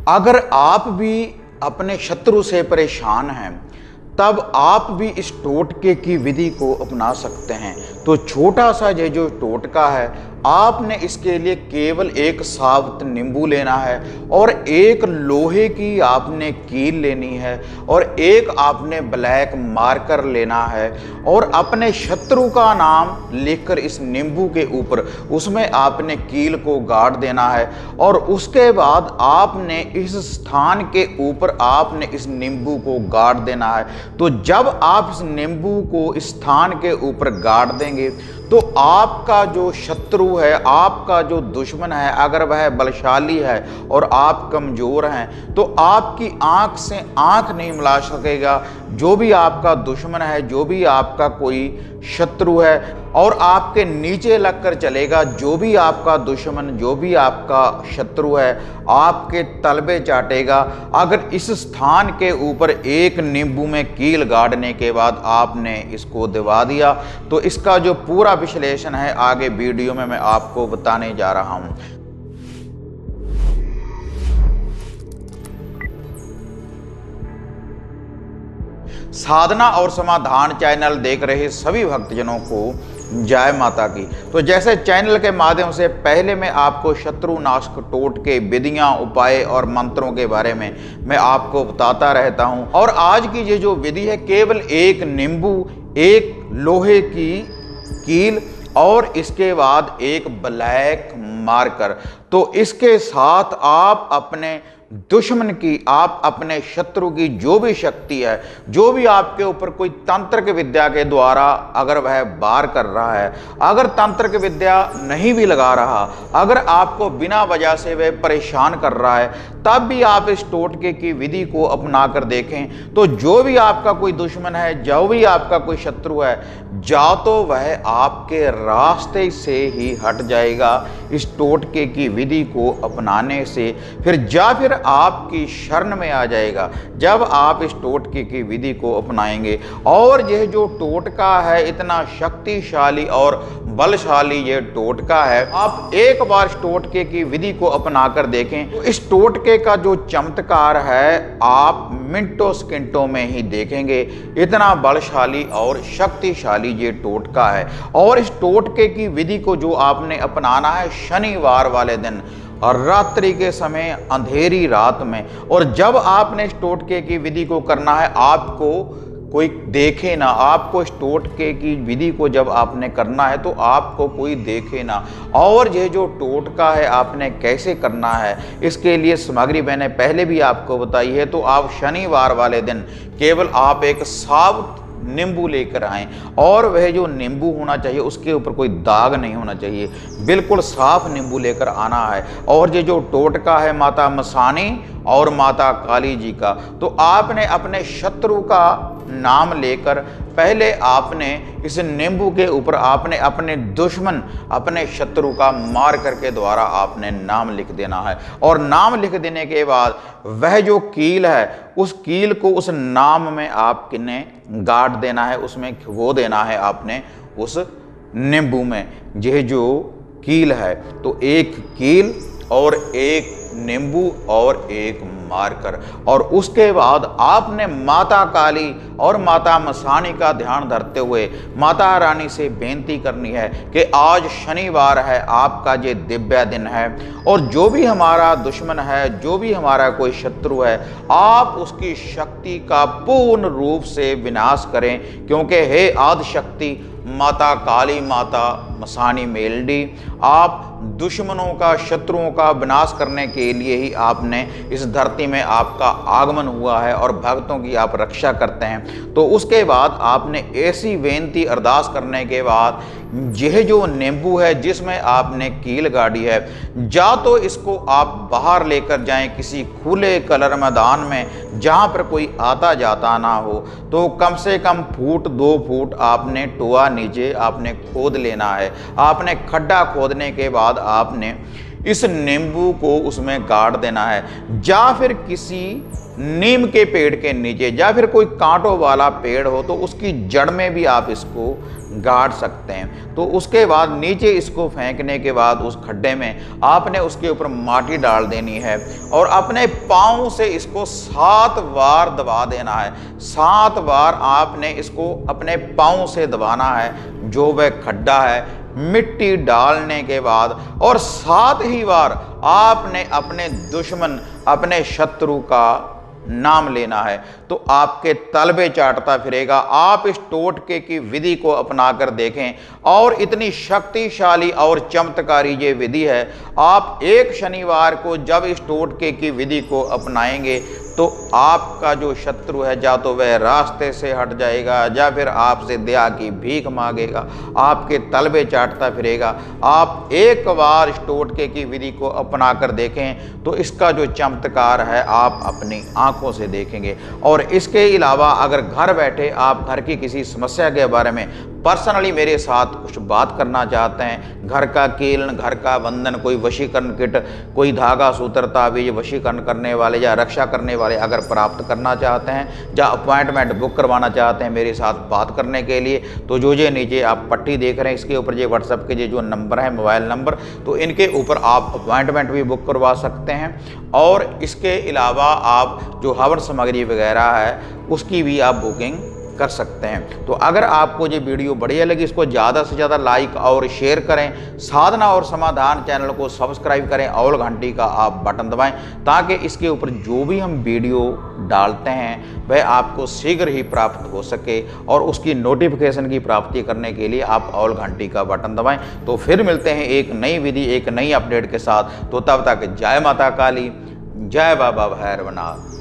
अगर आप भी अपने शत्रु से परेशान हैं तब आप भी इस टोटके की विधि को अपना सकते हैं। तो छोटा सा ये जो टोटका है, आपने इसके लिए केवल एक साबुत नींबू लेना है और एक लोहे की आपने कील लेनी है और एक आपने ब्लैक मार्कर लेना है और अपने शत्रु का नाम लिखकर इस नींबू के ऊपर उसमें आपने कील को गाड़ देना है और उसके बाद आपने इस स्थान के ऊपर आपने इस नींबू को गाड़ देना है। तो जब आप इस नींबू को इस स्थान के ऊपर गाड़ देंगे तो आपका जो शत्रु है, आपका जो दुश्मन है, अगर वह बलशाली है और आप कमज़ोर हैं तो आपकी आंख से आंख नहीं मिला सकेगा। जो भी आपका दुश्मन है, जो भी आपका कोई शत्रु है और आपके नीचे लगकर चलेगा, जो भी आपका दुश्मन, जो भी आपका शत्रु है, आपके तलबे चाटेगा। अगर इस स्थान के ऊपर एक नींबू में कील गाड़ने के बाद आपने इसको दबा दिया तो इसका जो पूरा विश्लेषण है आगे वीडियो में मैं आपको बताने जा रहा हूं। साधना और समाधान चैनल देख रहे सभी भक्तजनों को जय माता की। तो जैसे चैनल के माध्यम से पहले मैं आपको शत्रुनाशक टोटके, विधियां, उपाय और मंत्रों के बारे में मैं आपको बताता रहता हूं और आज की ये जो विधि है केवल एक नींबू, एक लोहे की कील और इसके बाद एक ब्लैक मार्कर। तो इसके साथ आप अपने दुश्मन की, आप अपने शत्रु की जो भी शक्ति है, जो भी आपके ऊपर कोई तंत्र विद्या के द्वारा अगर वह वार कर रहा है, अगर तंत्र विद्या नहीं भी लगा रहा, अगर आपको बिना वजह से वह परेशान कर रहा है, तब भी आप इस टोटके की विधि को अपना कर देखें तो जो भी आपका कोई दुश्मन है, जो भी आपका कोई शत्रु है, जा तो वह आपके रास्ते से ही हट जाएगा इस टोटके की विधि को अपनाने से, फिर आपकी शरण में आ जाएगा जब आप इस टोटके की विधि को अपनाएंगे। और यह जो टोटका है इतना शक्तिशाली और बलशाली ये टोटका है, आप एक बार इस टोटके की विधि को अपना कर देखें तो इस टोटके का जो चमत्कार है आप मिनटों सेकंडों में ही देखेंगे। इतना बलशाली और शक्तिशाली ये टोटका है। और इस टोटके की विधि को जो आपने अपनाना है शनिवार वाले दिन और रात्रि के समय, अंधेरी रात में। और जब आपने इस टोटके की विधि को करना है, आपको कोई देखे ना, आपको इस टोटके की विधि को जब आपने करना है तो आपको कोई देखे ना। और ये जो टोटका है आपने कैसे करना है, इसके लिए सामग्री मैंने पहले भी आपको बताई है। तो आप शनिवार वाले दिन केवल आप एक साबुत नींबू लेकर आएं और वह जो नींबू होना चाहिए उसके ऊपर कोई दाग नहीं होना चाहिए, बिल्कुल साफ नींबू लेकर आना है। और ये जो टोटका है माता मसानी और माता काली जी का, तो आपने अपने शत्रु का नाम लेकर पहले आपने इस नींबू के ऊपर आपने अपने दुश्मन, अपने शत्रु का मार करके द्वारा आपने नाम लिख देना है। और नाम लिख देने के बाद वह जो कील है उस कील को उस नाम में आपने गाड़ देना है, उसमें खो देना है आपने उस नींबू में। यह जो कील है तो एक कील और एक नींबू और एक मारकर, और उसके बाद आपने माता काली और माता मसानी का ध्यान धरते हुए माता रानी से बेनती करनी है कि आज शनिवार है, आपका ये दिव्य दिन है और जो भी हमारा दुश्मन है, जो भी हमारा कोई शत्रु है, आप उसकी शक्ति का पूर्ण रूप से विनाश करें। क्योंकि हे आदि शक्ति माता काली, माता मसानी मेलडी, आप दुश्मनों का, शत्रुओं का विनाश करने के लिए ही आपने इस धरती में आपका आगमन हुआ है और भक्तों की आप रक्षा करते हैं। तो उसके बाद आपने ऐसी बेनती अरदास करने के बाद यह जो नींबू है जिसमें आपने कील गाड़ी है, जा तो इसको आप बाहर लेकर जाएं किसी खुले कलर मैदान में जहां पर कोई आता जाता ना हो। तो कम से कम फुट 2 फुट आपने टोआ नीचे आपने खोद लेना है। आपने खड्डा खोदने के बाद आपने इस नींबू को उसमें गाड़ देना है। या फिर किसी नीम के पेड़ के नीचे या फिर कोई कांटों वाला पेड़ हो तो उसकी जड़ में भी आप इसको गाड़ सकते हैं। तो उसके बाद नीचे इसको फेंकने के बाद उस खड्डे में आपने उसके ऊपर माटी डाल देनी है और अपने पाँव से इसको 7 बार दबा देना है। 7 बार आपने इसको अपने पाँव से दबाना है जो वह खड्डा है। मिट्टी डालने के बाद और 7 ही बार आपने अपने दुश्मन, अपने शत्रु का नाम लेना है तो आपके तलबे चाटता फिरेगा। आप इस टोटके की विधि को अपना कर देखें और इतनी शक्तिशाली और चमत्कारी ये विधि है। आप एक शनिवार को जब इस टोटके की विधि को अपनाएंगे तो आपका जो शत्रु है या तो वह रास्ते से हट जाएगा या फिर आपसे दया की भीख मांगेगा, आपके तलबे चाटता फिरेगा। आप एक बार इस टोटके की विधि को अपना कर देखें तो इसका जो चमत्कार है आप अपनी आंखों से देखेंगे। और इसके अलावा अगर घर बैठे आप घर की किसी समस्या के बारे में पर्सनली मेरे साथ कुछ बात करना चाहते हैं, घर का कीलन, घर का बंधन, कोई वशीकरण किट, कोई धागा सूत्र ताबीज वशीकरण करने वाले या रक्षा करने वाले अगर प्राप्त करना चाहते हैं या अपॉइंटमेंट बुक करवाना चाहते हैं मेरे साथ बात करने के लिए तो जो ये नीचे आप पट्टी देख रहे हैं इसके ऊपर ये व्हाट्सएप के जो नंबर है, मोबाइल नंबर, तो इनके ऊपर आप अपॉइंटमेंट भी बुक करवा सकते हैं। और इसके अलावा आप जो हवन सामग्री वगैरह है उसकी भी आप बुकिंग कर सकते हैं। तो अगर आपको ये वीडियो बढ़िया लगी इसको ज़्यादा से ज़्यादा लाइक और शेयर करें। साधना और समाधान चैनल को सब्सक्राइब करें और घंटी का आप बटन दबाएं ताकि इसके ऊपर जो भी हम वीडियो डालते हैं वह आपको शीघ्र ही प्राप्त हो सके और उसकी नोटिफिकेशन की प्राप्ति करने के लिए आप ऑल घंटी का बटन दबाएं। तो फिर मिलते हैं एक नई विधि, एक नई अपडेट के साथ। तो तब तक जय माता काली, जय बाबा भैरवनाथ।